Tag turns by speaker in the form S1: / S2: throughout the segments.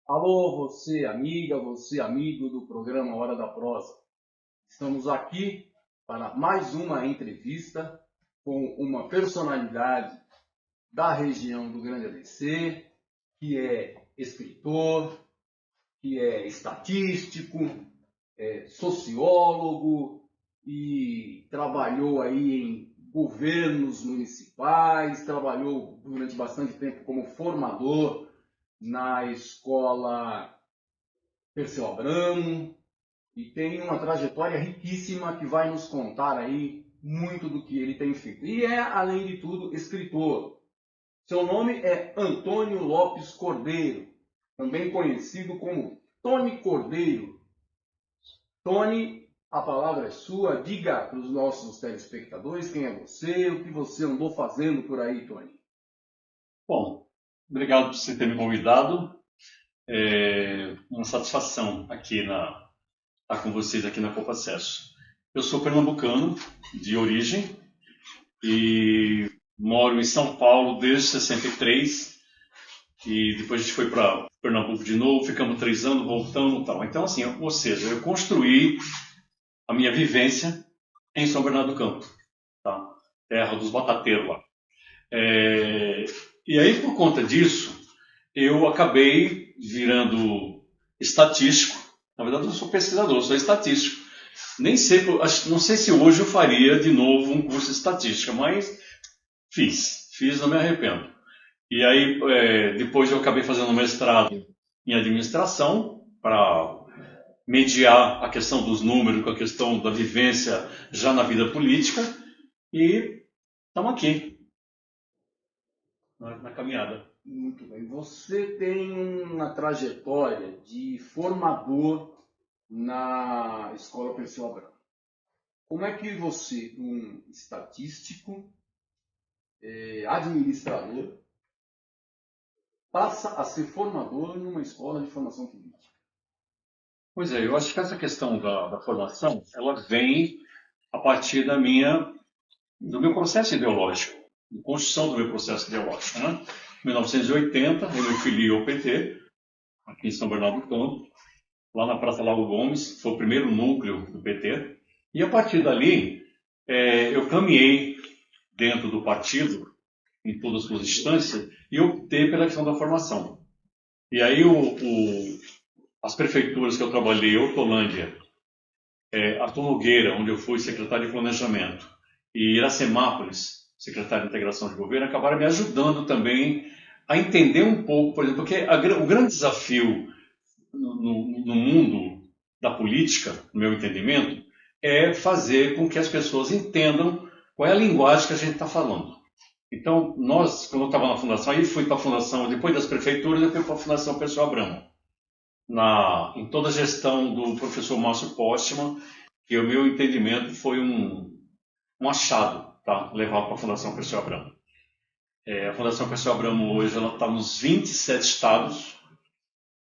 S1: Alô, você amiga, você amigo do programa Hora da Prosa. Estamos aqui para mais uma entrevista com uma personalidade da região do Grande ABC, que é escritor, que é estatístico, é sociólogo e trabalhou aí em governos municipais, trabalhou durante bastante tempo como formador na escola Perseu Abramo e tem uma trajetória riquíssima que vai nos contar aí muito do que ele tem feito. E é, além de tudo, escritor. Seu nome é Antônio Lopes Cordeiro, também conhecido como Tony Cordeiro. Tony, a palavra é sua. Diga para os nossos telespectadores quem é você, o que você andou fazendo por aí, Tony.
S2: Bom, obrigado por você ter me convidado. É uma satisfação aqui estar com vocês aqui na Copa Acesso. Eu sou pernambucano de origem e moro em São Paulo desde 63 e depois a gente foi para Pernambuco de novo, ficamos 3 anos, voltando e tal. Então, assim, ou seja, eu construí a minha vivência em São Bernardo do Campo, tá? Terra dos batateiros lá. E aí, por conta disso, eu acabei virando estatístico. Na verdade, eu não sou pesquisador, eu sou estatístico. Nem sei, não sei se hoje eu faria de novo um curso de estatística, mas fiz, não me arrependo. E aí, depois eu acabei fazendo um mestrado em administração para mediar a questão dos números com a questão da vivência já na vida política e estamos aqui na caminhada.
S1: Muito bem. Você tem uma trajetória de formador na Escola Perseu Abramo. Como é que você, um estatístico, administrador, passa a ser formador numa escola de formação política?
S2: Pois é, eu acho que essa questão da formação, ela vem a partir do meu processo ideológico, de construção do meu processo ideológico. Né? Em 1980, eu me filiei ao PT, aqui em São Bernardo do Campo, lá na Praça Lago Gomes, foi o primeiro núcleo do PT, e a partir dali eu caminhei dentro do partido, em todas as suas instâncias, e optei pela questão da formação. E aí as prefeituras que eu trabalhei, Hortolândia, Arthur Nogueira, onde eu fui secretário de Planejamento, e Iracemápolis, secretário de Integração de Governo, acabaram me ajudando também a entender um pouco, por exemplo, porque o grande desafio no mundo da política, no meu entendimento, é fazer com que as pessoas entendam qual é a linguagem que a gente está falando. Então, quando eu estava na fundação, aí fui para a fundação, depois das prefeituras, eu fui para a Fundação Perseu Abramo, em toda a gestão do professor Márcio Postman, que o meu entendimento foi um achado, tá? Levar para a Fundação Perseu Abramo. A Fundação Perseu Abramo hoje está nos 27 estados,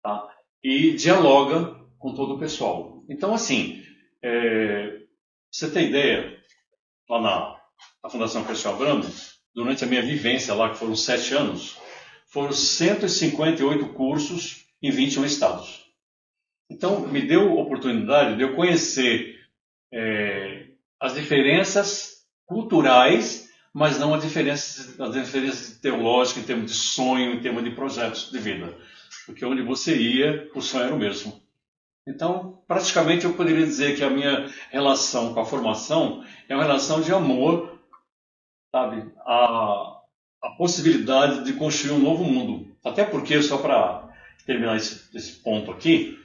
S2: tá? E dialoga com todo o pessoal. Então, assim, você tem ideia, lá na Fundação Perseu Abramo, durante a minha vivência lá, que foram 7 anos, foram 158 cursos em 21 estados. Então, me deu oportunidade de eu conhecer as diferenças culturais, mas não as diferenças teológicas em termos de sonho, em termos de projetos de vida. Porque onde você ia, o sonho era o mesmo. Então, praticamente eu poderia dizer que a minha relação com a formação é uma relação de amor, sabe? A possibilidade de construir um novo mundo. Até porque, só para terminar esse ponto aqui,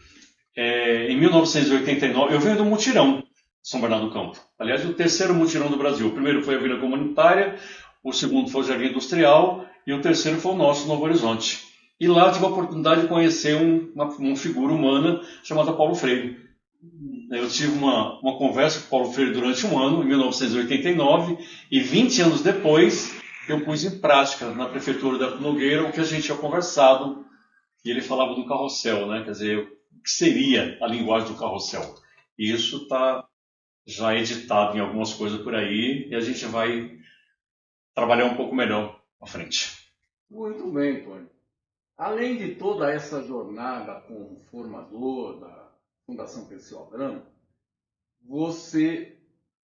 S2: em 1989, eu venho do mutirão de São Bernardo do Campo. Aliás, o terceiro mutirão do Brasil. O primeiro foi a Vila Comunitária, o segundo foi o Jardim Industrial e o terceiro foi o nosso, Novo Horizonte. E lá eu tive a oportunidade de conhecer uma figura humana chamada Paulo Freire. Eu tive uma conversa com Paulo Freire durante um ano, em 1989, e 20 anos depois eu pus em prática na prefeitura da Nogueira o que a gente tinha conversado, e ele falava do carrossel, né? Quer dizer, o que seria a linguagem do carrossel. E isso está já editado em algumas coisas por aí, e a gente vai trabalhar um pouco melhor à frente.
S1: Muito bem, Tony. além de toda essa jornada como formador da Fundação Perseu Abramo, você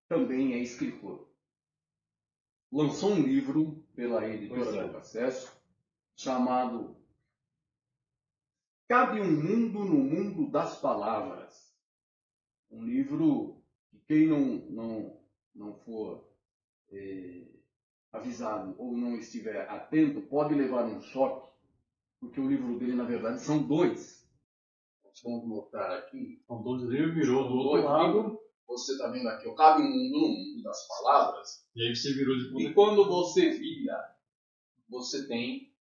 S1: também é escritor. Lançou um livro pela editora do Acesso chamado Cabe um Mundo no Mundo das Palavras. Um livro que quem não for avisado ou não estiver atento pode levar um choque, porque o livro dele, na verdade, são dois. Vamos botar aqui.
S2: São dois livros, virou do outro lado.
S1: Você está vendo aqui, Cabe um Mundo no Mundo das Palavras.
S2: E aí você virou de ponta.
S1: E quando você vira, você tem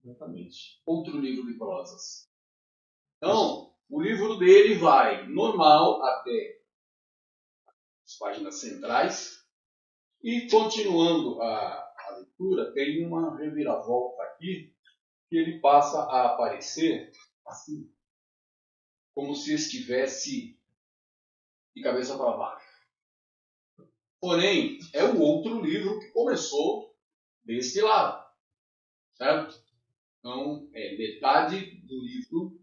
S2: Exatamente.
S1: outro livro de prosas. Então, o livro dele vai normal até as páginas centrais e, continuando a leitura, tem uma reviravolta aqui que ele passa a aparecer assim, como se estivesse de cabeça para baixo. Porém, é o outro livro que começou deste lado, certo? Então, metade do livro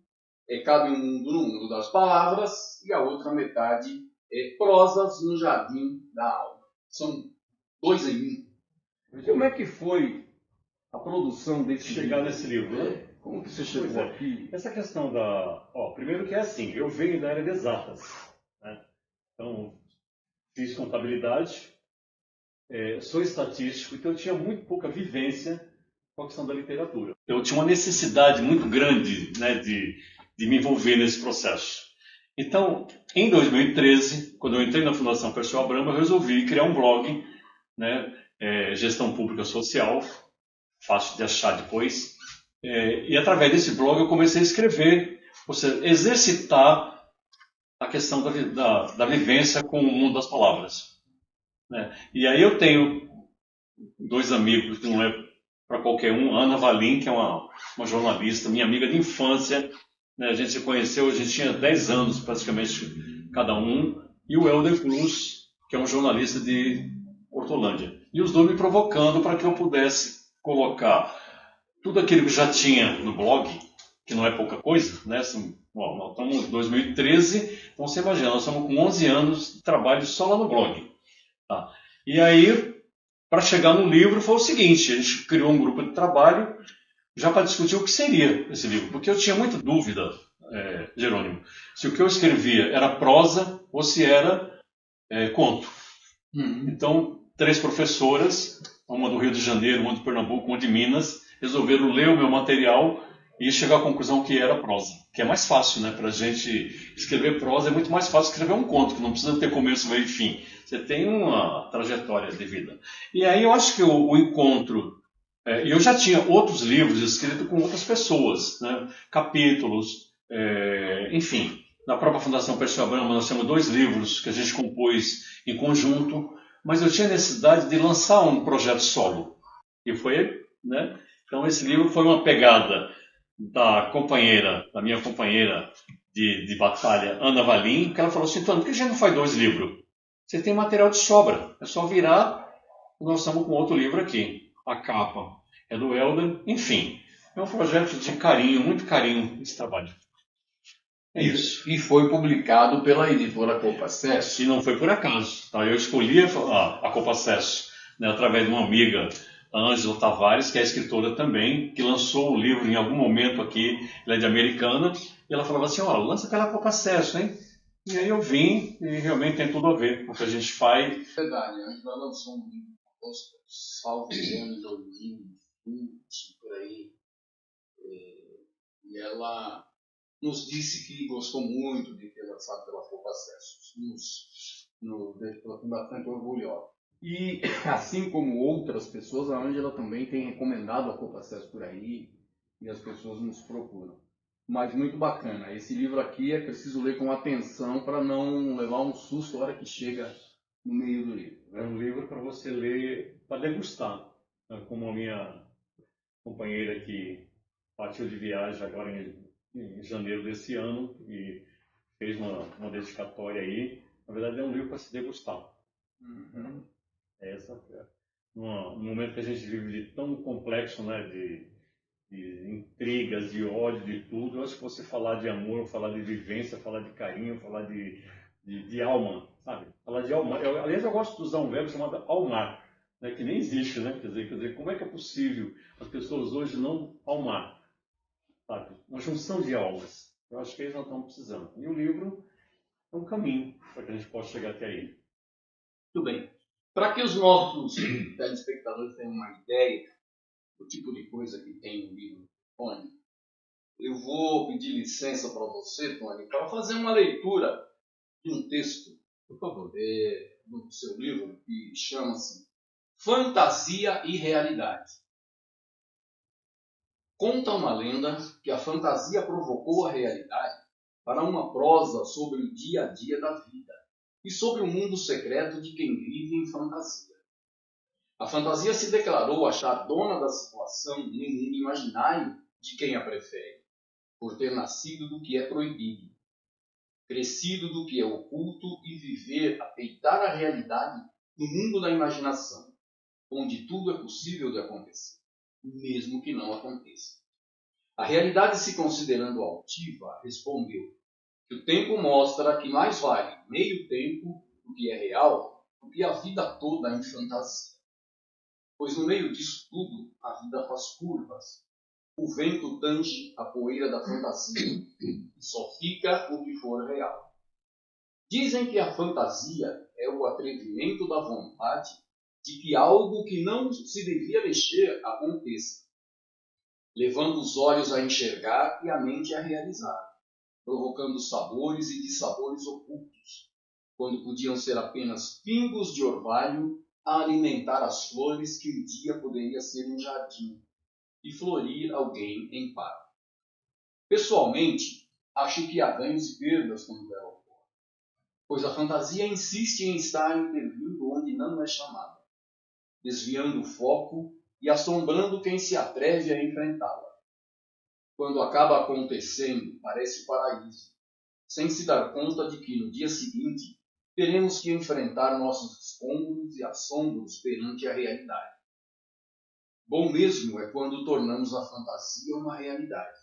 S1: Cabe um Mundo no Mundo das Palavras e a outra metade é Prosas no Jardim da Alma. São dois em um. Como é que foi a produção desse
S2: Chegar nesse livro, né?
S1: Como que você chegou aqui?
S2: Essa questão da... primeiro que é assim, eu venho da área de exatas, né? Então, fiz contabilidade, sou estatístico, então eu tinha muito pouca vivência com a questão da literatura. Eu tinha uma necessidade muito grande, né, de me envolver nesse processo. Então, em 2013, quando eu entrei na Fundação Perseu Abramo, eu resolvi criar um blog, né, Gestão Pública Social, fácil de achar depois. E através desse blog eu comecei a escrever, ou seja, exercitar a questão da vivência com o mundo das palavras, né? E aí eu tenho dois amigos, que não é para qualquer um, Ana Valim, que é uma jornalista, minha amiga de infância, né? A gente se conheceu, a gente tinha 10 anos praticamente cada um, e o Helder Cruz, que é um jornalista de Hortolândia. E os dois me provocando para que eu pudesse colocar tudo aquilo que já tinha no blog, que não é pouca coisa, né? Nós estamos em 2013, então você imagina, nós estamos com 11 anos de trabalho só lá no blog. Tá? E aí, para chegar no livro, foi o seguinte, a gente criou um grupo de trabalho já para discutir o que seria esse livro, porque eu tinha muita dúvida, Jerônimo, se o que eu escrevia era prosa ou se era conto. Então, 3 professoras, uma do Rio de Janeiro, uma de Pernambuco, uma de Minas, resolveram ler o meu material e chegar à conclusão que era prosa, que é mais fácil, né? Para a gente escrever prosa é muito mais fácil escrever um conto, que não precisa ter começo, meio e fim. Você tem uma trajetória de vida. E aí eu acho que o encontro... eu já tinha outros livros escritos com outras pessoas, né? Capítulos, enfim. Na própria Fundação Perseu Abramo nós temos 2 livros que a gente compôs em conjunto, mas eu tinha necessidade de lançar um projeto solo. E foi, né? Então esse livro foi uma pegada da minha companheira de batalha, Ana Valim, que ela falou assim, Antônio, por que a gente não faz 2 livros? Você tem material de sobra, é só virar, nós estamos com outro livro aqui. A capa é do Helder, enfim. É um projeto de carinho, muito carinho esse trabalho. É isso.
S1: E foi publicado pela editora Copacesso.
S2: E não foi por acaso. Tá? Eu escolhi a Copacesso, né, através de uma amiga, a Ângela Tavares, que é escritora também, que lançou o livro em algum momento aqui, ela é de Americana, e ela falava assim, lança pela Copacesso, hein? E aí eu vim, e realmente tem tudo a ver com o que a gente faz.
S1: Verdade, a Ângela lançou um livro, salvo engano, em 2020, por aí. E ela nos disse que gostou muito de ter lançado pela Copacesso. Nos deixou bastante orgulhosa. E, assim como outras pessoas, a Ângela também tem recomendado a Copacesso por aí e as pessoas nos procuram. Mas muito bacana. Esse livro aqui é preciso ler com atenção para não levar um susto na hora que chega no meio do livro.
S2: É um livro para você ler, para degustar. Como a minha companheira que partiu de viagem agora em janeiro desse ano e fez uma dedicatória aí. Na verdade, é um livro para se degustar.
S1: Uhum.
S2: No momento que a gente vive de tão complexo, né, de intrigas, de ódio, de tudo. Eu acho que você falar de amor, falar de vivência, falar de carinho, falar de alma, sabe? Falar de alma. Aliás, eu gosto de usar um verbo chamado almar, né? Que nem existe, né? Quer dizer, como é que é possível as pessoas hoje não almar, sabe? Uma junção de almas. Eu acho que é isso que nós estamos precisando. E o livro é um caminho para que a gente possa chegar até aí.
S1: Muito bem. Para que os nossos telespectadores tenham uma ideia do tipo de coisa que tem no livro do Tony, eu vou pedir licença para você, Tony, para fazer uma leitura de um texto, por favor, do seu livro, que chama-se Fantasia e Realidade. Conta uma lenda que a fantasia provocou a realidade para uma prosa sobre o dia a dia da vida e sobre o mundo secreto de quem vive em fantasia. A fantasia se declarou achar dona da situação no mundo imaginário de quem a prefere, por ter nascido do que é proibido, crescido do que é oculto e viver a peitar a realidade no mundo da imaginação, onde tudo é possível de acontecer, mesmo que não aconteça. A realidade, se considerando altiva, respondeu que o tempo mostra que mais vale meio tempo do que é real do que a vida toda em fantasia. Pois no meio disso tudo, a vida faz curvas. O vento tange a poeira da fantasia e só fica o que for real. Dizem que a fantasia é o atrevimento da vontade de que algo que não se devia mexer aconteça, levando os olhos a enxergar e a mente a realizar, provocando sabores e dissabores ocultos, quando podiam ser apenas pingos de orvalho a alimentar as flores que um dia poderia ser um jardim e florir alguém em paz. Pessoalmente, acho que há ganhos e perdas quando ela ocorre, pois a fantasia insiste em estar intervindo onde não é chamada, desviando o foco e assombrando quem se atreve a enfrentá-la. Quando acaba acontecendo, parece paraíso, sem se dar conta de que no dia seguinte teremos que enfrentar nossos escombros e assombros perante a realidade. Bom mesmo é quando tornamos a fantasia uma realidade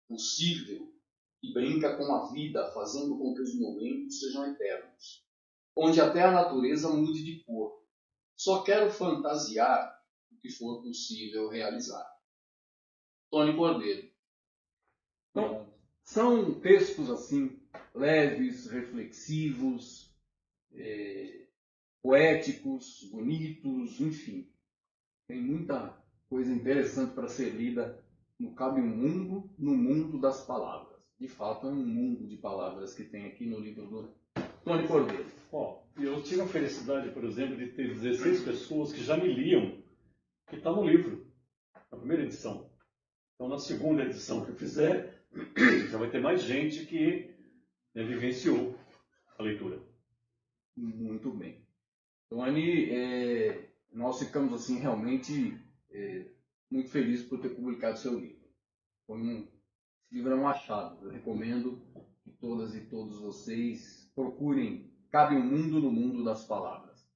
S1: possível e brinca com a vida, fazendo com que os momentos sejam eternos, onde até a natureza mude de cor. Só quero fantasiar o que for possível realizar. Tony Cordeiro. Então, são textos assim, leves, reflexivos, poéticos, bonitos, enfim. Tem muita coisa interessante para ser lida no Cabe um Mundo, no mundo das palavras. De fato, é um mundo de palavras que tem aqui no livro do Tony Cordeiro.
S2: Eu tive a felicidade, por exemplo, de ter 16 pessoas que já me liam, que está no livro, na primeira edição. Então, na segunda edição que eu fizer, já vai ter mais gente que vivenciou a leitura.
S1: Muito bem. Tony, nós ficamos assim realmente muito felizes por ter publicado seu livro. Esse livro é um achado. Eu recomendo que todas e todos vocês procurem Cabe um Mundo no Mundo das Palavras.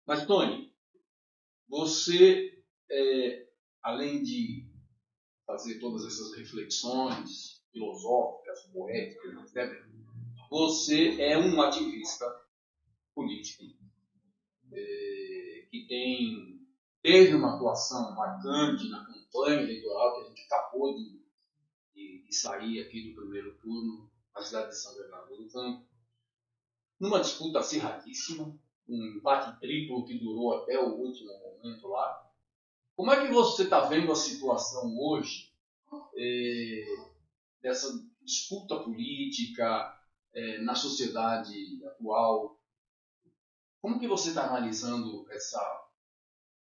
S1: Mas, Tony, você, além de fazer todas essas reflexões filosóficas, poéticas, etc., você é um ativista político que teve uma atuação marcante na campanha eleitoral que a gente acabou de sair aqui do primeiro turno na cidade de São Bernardo do Campo, numa disputa acirradíssima, um empate triplo que durou até o último momento lá. Como é que você está vendo a situação hoje dessa disputa política na sociedade atual? Como que você está analisando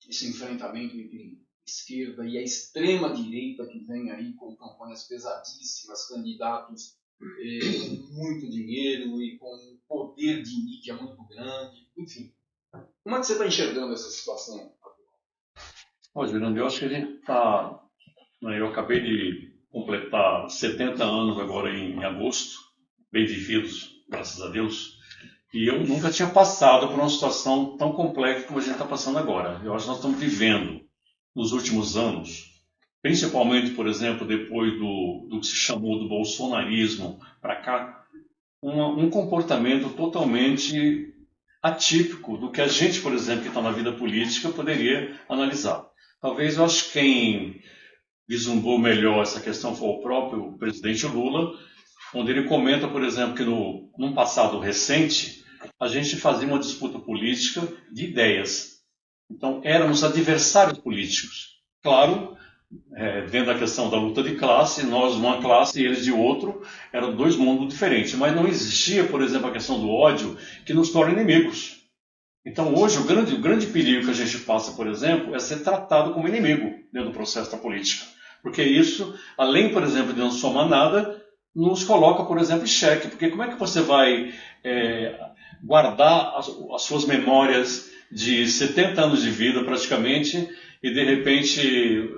S1: esse enfrentamento entre a esquerda e a extrema-direita que vem aí com campanhas pesadíssimas, candidatos com muito dinheiro e com um poder de mídia muito grande, enfim. Como é que você está enxergando essa situação atual?
S2: Juliano, eu acho que a gente está... Eu acabei de completar 70 anos agora em agosto, bem vividos, graças a Deus. E eu nunca tinha passado por uma situação tão complexa como a gente está passando agora. Eu acho que nós estamos vivendo, nos últimos anos, principalmente, por exemplo, depois do que se chamou do bolsonarismo para cá, um comportamento totalmente atípico do que a gente, por exemplo, que está na vida política, poderia analisar. Talvez eu acho que quem vislumbrou melhor essa questão foi o próprio presidente Lula, onde ele comenta, por exemplo, que num passado recente, a gente fazia uma disputa política de ideias. Então, éramos adversários políticos. Claro, dentro da questão da luta de classe, nós de uma classe e eles de outro, eram dois mundos diferentes. Mas não existia, por exemplo, a questão do ódio que nos torna inimigos. Então, hoje, o grande perigo que a gente passa, por exemplo, é ser tratado como inimigo dentro do processo da política. Porque isso, além, por exemplo, de não somar nada, nos coloca, por exemplo, em xeque. Porque como é que você vai guardar as suas memórias de 70 anos de vida, praticamente, e, de repente,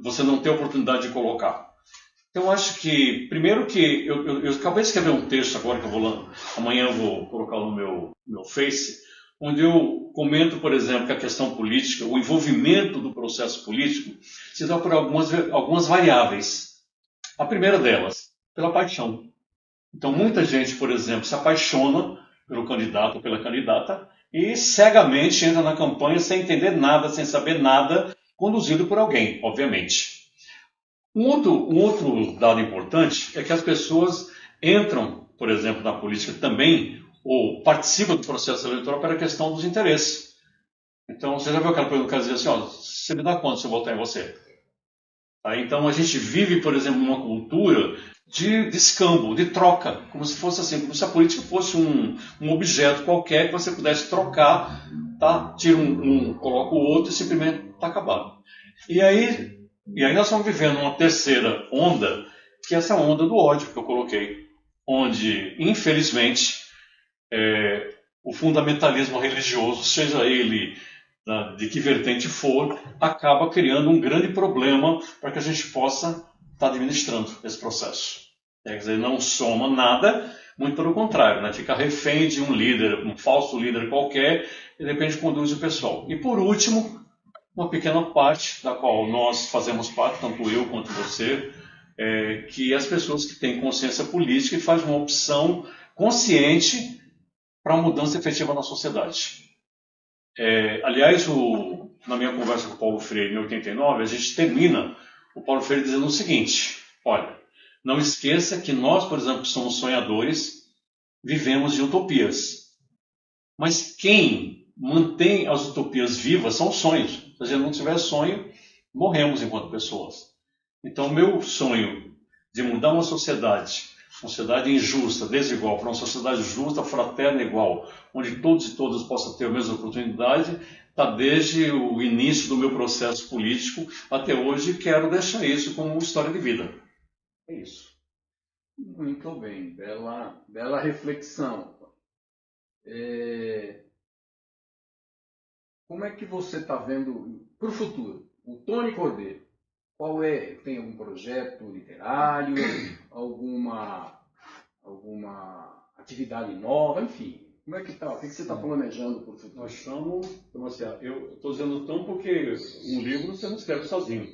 S2: você não ter a oportunidade de colocar? Então, eu acho que, primeiro que, eu acabei de escrever um texto agora, que amanhã eu vou colocar no meu Face, onde eu comento, por exemplo, que a questão política, o envolvimento do processo político, se dá por algumas variáveis. A primeira delas, pela paixão. Então, muita gente, por exemplo, se apaixona pelo candidato ou pela candidata e cegamente entra na campanha sem entender nada, sem saber nada, conduzido por alguém, obviamente. Um outro dado importante é que as pessoas entram, por exemplo, na política também, ou participam do processo eleitoral pela questão dos interesses. Então, você já viu aquela pergunta que diz assim, você me dá quanto se eu votar em você? Tá? Então, a gente vive, por exemplo, numa cultura de escambo, de troca, como se fosse assim, como se a política fosse um objeto qualquer que você pudesse trocar, tá? Tira coloca o outro e simplesmente está acabado. E aí nós estamos vivendo uma terceira onda, que é essa onda do ódio que eu coloquei, onde, infelizmente, o fundamentalismo religioso, seja ele de que vertente for, acaba criando um grande problema para que a gente possa estar administrando esse processo. Quer dizer, não soma nada, muito pelo contrário, né? Fica refém de um líder, um falso líder qualquer, e de repente conduz o pessoal. E por último, uma pequena parte, da qual nós fazemos parte, tanto eu quanto você, que as pessoas que têm consciência política e fazem uma opção consciente para uma mudança efetiva na sociedade. Aliás, na minha conversa com o Paulo Freire em 89, a gente termina o Paulo Freire dizendo o seguinte: olha, não esqueça que nós, por exemplo, que somos sonhadores, vivemos de utopias. Mas quem mantém as utopias vivas são os sonhos. Se a gente não tiver sonho, morremos enquanto pessoas. Então, o meu sonho de mudar uma sociedade injusta, desigual, para uma sociedade justa, fraterna e igual, onde todos e todas possam ter a mesma oportunidade, está desde o início do meu processo político até hoje, e quero deixar isso como história de vida. É isso.
S1: Muito bem, bela reflexão. Como é que você está vendo para o futuro? O Tony Cordeiro, tem algum projeto literário, alguma atividade nova, enfim? Como é que está? O que você está planejando para o futuro?
S2: Nós estamos, eu estou dizendo tão porque um livro você não escreve sozinho.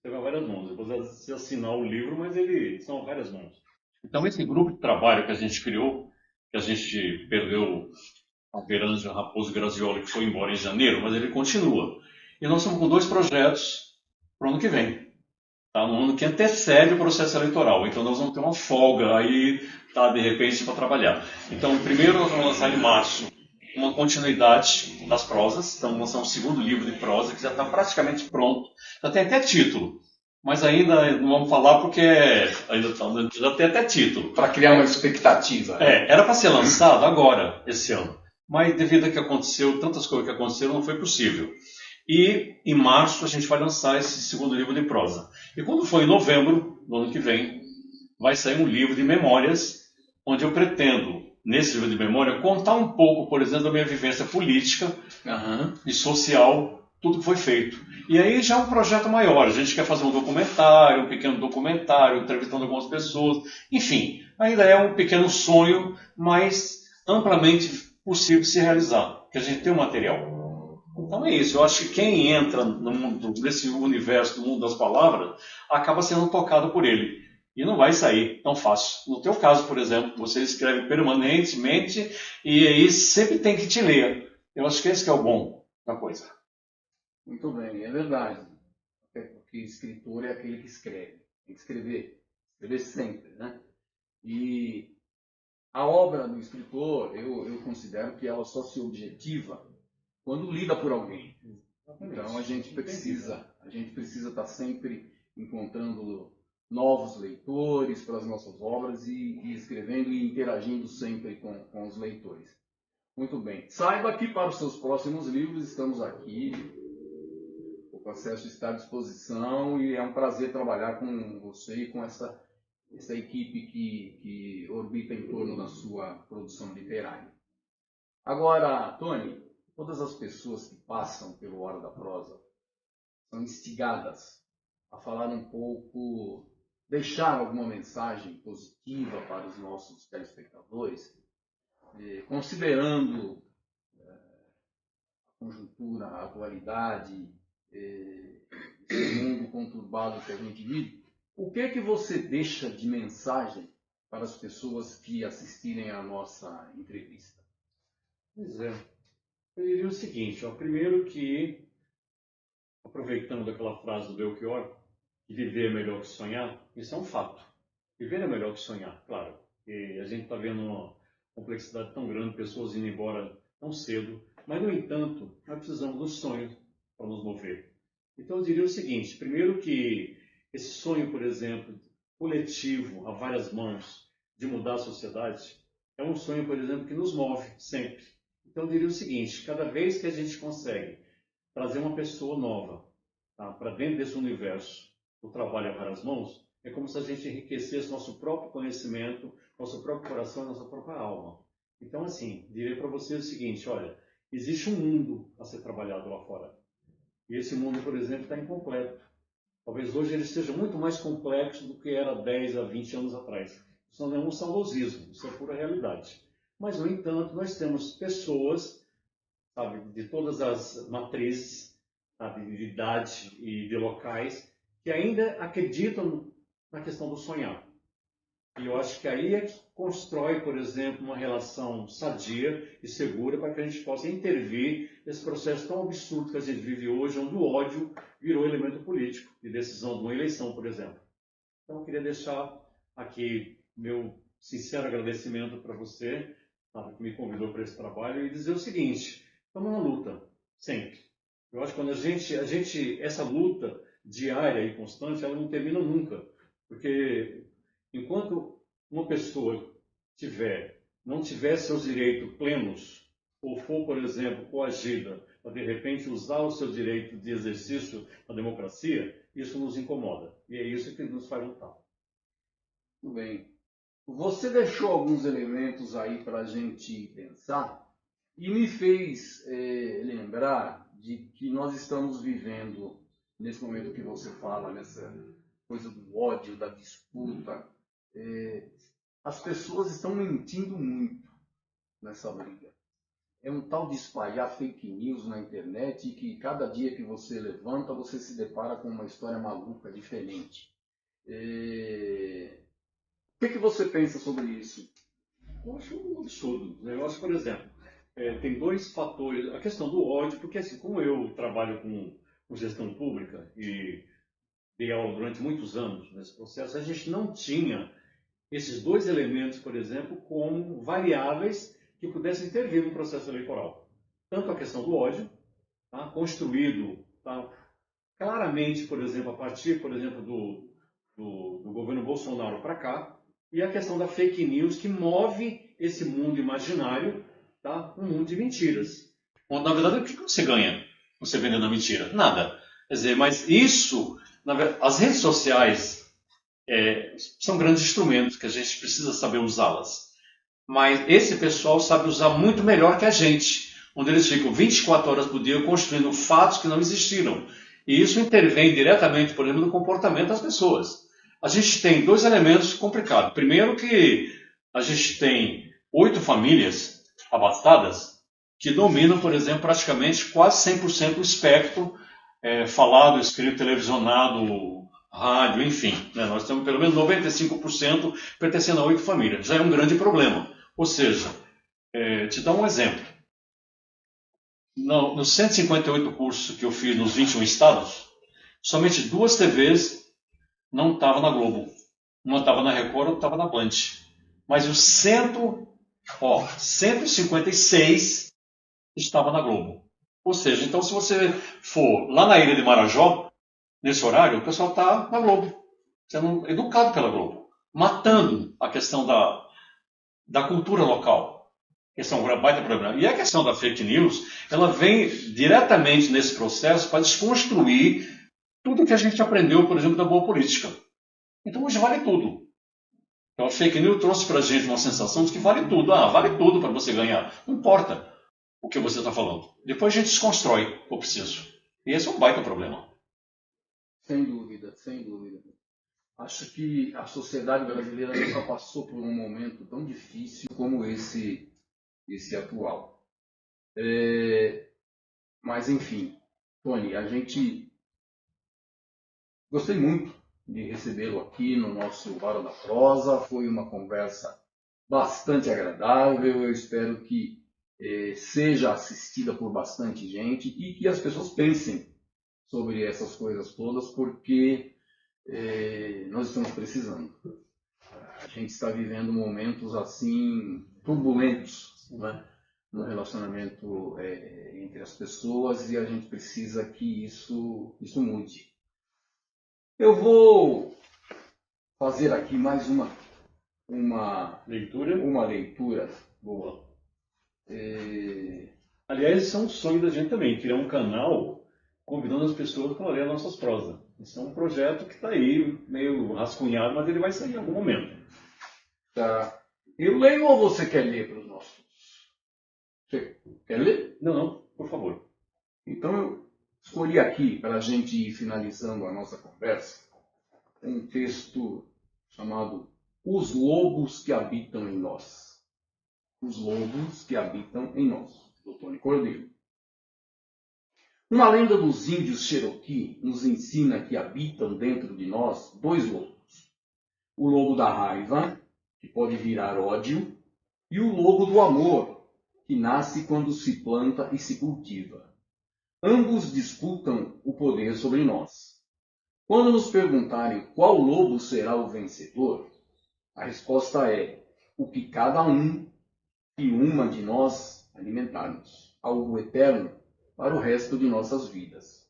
S2: Você vai várias mãos. Depois você assinar o livro, mas são várias mãos. Então, esse grupo de trabalho que a gente criou, que a gente perdeu a Veranja Raposo Grazioli, que foi embora em janeiro, mas ele continua. E nós estamos com 2 projetos para o ano que vem. Tá? No ano que antecede o processo eleitoral. Então, nós vamos ter uma folga aí, tá, de repente, para trabalhar. Então, primeiro nós vamos lançar em março uma continuidade das prosas. Então, lançamos um 2º livro de prosa, que já está praticamente pronto. Já tem até título. Mas ainda não vamos falar porque já tem até título.
S1: Para criar uma expectativa.
S2: Era para ser lançado agora, esse ano. Mas devido a que aconteceu, tantas coisas que aconteceram, não foi possível. E em março a gente vai lançar esse 2º livro de prosa. E quando for em novembro, no ano que vem, vai sair um livro de memórias, onde eu pretendo, nesse livro de memória, contar um pouco, por exemplo, da minha vivência política e social, tudo que foi feito. E aí já é um projeto maior. A gente quer fazer um documentário, um pequeno documentário, entrevistando algumas pessoas. Enfim, ainda é um pequeno sonho, mas amplamente possível de se realizar, porque a gente tem o material. Então é isso, eu acho que quem entra nesse universo do mundo das palavras acaba sendo tocado por ele. E não vai sair tão fácil. No teu caso, por exemplo, você escreve permanentemente e aí sempre tem que te ler. Eu acho que esse que é o bom da coisa.
S1: Muito bem, é verdade. Até porque escritor é aquele que escreve. Tem que escrever sempre, né? E a obra do escritor, eu considero que ela só se objetiva quando lida por alguém. Então a gente precisa estar sempre encontrando novos leitores para as nossas obras e escrevendo e interagindo sempre com os leitores. Muito bem. Saiba que para os seus próximos livros estamos aqui. O processo está à disposição e é um prazer trabalhar com você e com essa equipe que orbita em torno da sua produção literária. Agora, Tony, todas as pessoas que passam pelo Hora da Prosa são instigadas a falar um pouco, deixar alguma mensagem positiva para os nossos telespectadores, considerando a conjuntura, a atualidade, esse mundo conturbado que a gente vive. O que é que você deixa de mensagem para as pessoas que assistirem à nossa entrevista?
S2: Pois é. Eu diria o seguinte, ó, primeiro que, aproveitando daquela frase do Belchior, que viver é melhor que sonhar, isso é um fato. Viver é melhor que sonhar, claro. E a gente está vendo uma complexidade tão grande, pessoas indo embora tão cedo, mas, no entanto, nós precisamos dos sonhos para nos mover. Então, eu diria o seguinte, primeiro que esse sonho, por exemplo, coletivo, a várias mãos, de mudar a sociedade, é um sonho, por exemplo, que nos move sempre. Então, eu diria o seguinte, cada vez que a gente consegue trazer uma pessoa nova, tá, para dentro desse universo do trabalho a várias mãos, é como se a gente enriquecesse nosso próprio conhecimento, nosso próprio coração e nossa própria alma. Então, assim, direi para você o seguinte, olha, existe um mundo a ser trabalhado lá fora. E esse mundo, por exemplo, está incompleto. Talvez hoje ele seja muito mais complexo do que era 10 a 20 anos atrás. Isso não é um saudosismo, isso é pura realidade. Mas, no entanto, nós temos pessoas, sabe, de todas as matrizes, sabe, de idade e de locais, que ainda acreditam na questão do sonhar. E eu acho que aí é que constrói, por exemplo, uma relação sadia e segura para que a gente possa intervir nesse processo tão absurdo que a gente vive hoje, onde o ódio virou elemento político de decisão de uma eleição, por exemplo. Então, eu queria deixar aqui meu sincero agradecimento para você, sabe, que me convidou para esse trabalho, e dizer o seguinte, estamos na luta, sempre. Eu acho que quando essa luta diária e constante, ela não termina nunca, porque enquanto uma pessoa não tiver seus direitos plenos, ou for, por exemplo, coagida para, de repente, usar o seu direito de exercício da democracia, isso nos incomoda. E é isso que nos faz lutar.
S1: Muito bem. Você deixou alguns elementos aí para a gente pensar e me fez lembrar de que nós estamos vivendo, nesse momento que você fala, nessa coisa do ódio, da disputa, as pessoas estão mentindo muito nessa briga. É um tal de espalhar fake news na internet e que cada dia que você levanta, você se depara com uma história maluca, diferente. O que você pensa sobre isso?
S2: Eu acho um absurdo. Eu acho, por exemplo, tem dois fatores. A questão do ódio, porque assim, como eu trabalho com gestão pública e dei aula durante muitos anos nesse processo, a gente não tinha esses dois elementos, por exemplo, como variáveis que pudessem intervir no processo eleitoral. Tanto a questão do ódio, tá, construído, tá, claramente, por exemplo, a partir, por exemplo, do governo Bolsonaro para cá, e a questão da fake news que move esse mundo imaginário, tá, um mundo de mentiras. Bom, na verdade, o que você ganha você vendendo a mentira? Nada. Quer dizer, mas isso, as redes sociais são grandes instrumentos que a gente precisa saber usá-las. Mas esse pessoal sabe usar muito melhor que a gente, onde eles ficam 24 horas por dia construindo fatos que não existiram. E isso intervém diretamente, por exemplo, no comportamento das pessoas. A gente tem dois elementos complicados. Primeiro que a gente tem 8 famílias abastadas que dominam, por exemplo, praticamente quase 100% do espectro falado, escrito, televisionado, rádio, enfim. Né? Nós temos pelo menos 95% pertencendo a 8 famílias. Já é um grande problema. Ou seja, te dar um exemplo. Nos 158 cursos que eu fiz nos 21 estados, somente 2 TVs não estavam na Globo. Uma estava na Record, outra estava na Band. Mas os 156 estava na Globo. Ou seja, então se você for lá na ilha de Marajó, nesse horário, o pessoal está na Globo, sendo educado pela Globo, matando a questão da cultura local. Esse é um baita problema. E a questão da fake news, ela vem diretamente nesse processo para desconstruir tudo que a gente aprendeu, por exemplo, da boa política. Então hoje vale tudo. Então a fake news trouxe para a gente uma sensação de que vale tudo. Vale tudo para você ganhar. Não importa o que você está falando. Depois a gente desconstrói o preciso. E esse é um baita problema.
S1: Sem dúvida, sem dúvida. Acho que a sociedade brasileira nunca passou por um momento tão difícil como esse atual. Mas, enfim, Tony, gostei muito de recebê-lo aqui no nosso Hora da Prosa. Foi uma conversa bastante agradável. Eu espero que seja assistida por bastante gente e que as pessoas pensem sobre essas coisas todas, porque nós estamos precisando. A gente está vivendo momentos assim turbulentos, né, no relacionamento entre as pessoas, e a gente precisa que isso mude. Eu vou fazer aqui mais uma leitura boa.
S2: Aliás, isso é um sonho da gente também, criar um canal convidando as pessoas para ler nossas prosas. Isso é um projeto que está aí, meio rascunhado, mas ele vai sair em algum momento.
S1: Tá. Eu leio ou você quer ler para os nossos? Você quer ler?
S2: Não, por favor.
S1: Então eu escolhi aqui, para a gente ir finalizando a nossa conversa, um texto chamado Os Lobos que Habitam em Nós. Os Lobos que Habitam em Nós, do Tony Cordeiro. Uma lenda dos índios Cherokee nos ensina que habitam dentro de nós 2 lobos. O lobo da raiva, que pode virar ódio, e o lobo do amor, que nasce quando se planta e se cultiva. Ambos disputam o poder sobre nós. Quando nos perguntarem qual lobo será o vencedor, a resposta é o que cada um e uma de nós alimentarmos, algo eterno para o resto de nossas vidas.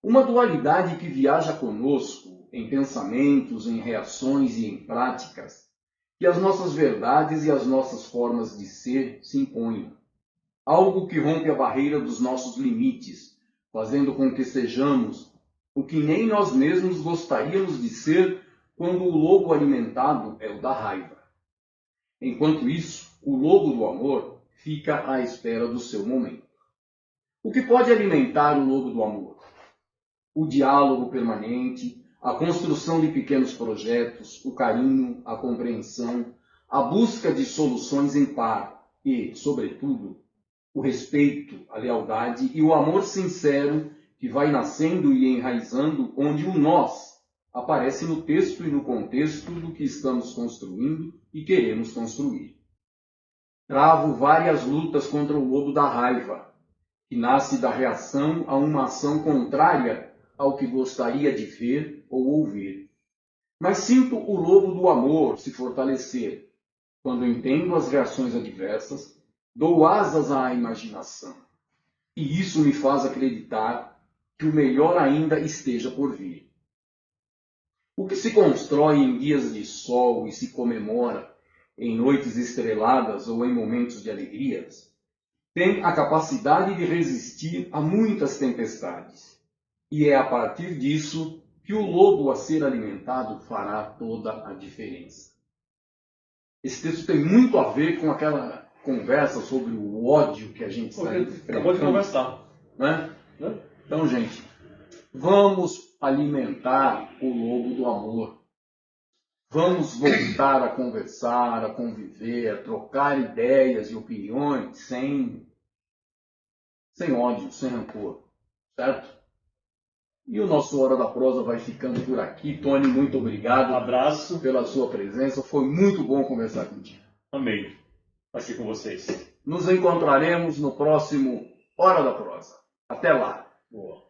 S1: Uma dualidade que viaja conosco em pensamentos, em reações e em práticas, que as nossas verdades e as nossas formas de ser se imponham. Algo que rompe a barreira dos nossos limites, fazendo com que sejamos o que nem nós mesmos gostaríamos de ser quando o lobo alimentado é o da raiva. Enquanto isso, o lobo do amor fica à espera do seu momento. O que pode alimentar o lobo do amor? O diálogo permanente, a construção de pequenos projetos, o carinho, a compreensão, a busca de soluções em par e, sobretudo, o respeito, a lealdade e o amor sincero que vai nascendo e enraizando onde o nós aparece no texto e no contexto do que estamos construindo e queremos construir. Travo várias lutas contra o lobo da raiva, que nasce da reação a uma ação contrária ao que gostaria de ver ou ouvir. Mas sinto o lobo do amor se fortalecer, quando entendo as reações adversas, dou asas à imaginação. E isso me faz acreditar que o melhor ainda esteja por vir. O que se constrói em dias de sol e se comemora em noites estreladas ou em momentos de alegrias, tem a capacidade de resistir a muitas tempestades. E é a partir disso que o lobo a ser alimentado fará toda a diferença. Esse texto tem muito a ver com aquela conversa sobre o ódio que a gente está enfrentando.
S2: Acabou de conversar.
S1: Né? Então, gente, vamos alimentar o lobo do amor. Vamos voltar a conversar, a conviver, a trocar ideias e opiniões sem sem ódio, sem rancor, certo? E o nosso Hora da Prosa vai ficando por aqui. Tony, muito obrigado.
S2: Abraço.
S1: Pela sua presença. Foi muito bom conversar contigo.
S2: Amei. Aqui com vocês.
S1: Nos encontraremos no próximo Hora da Prosa. Até lá.
S2: Boa.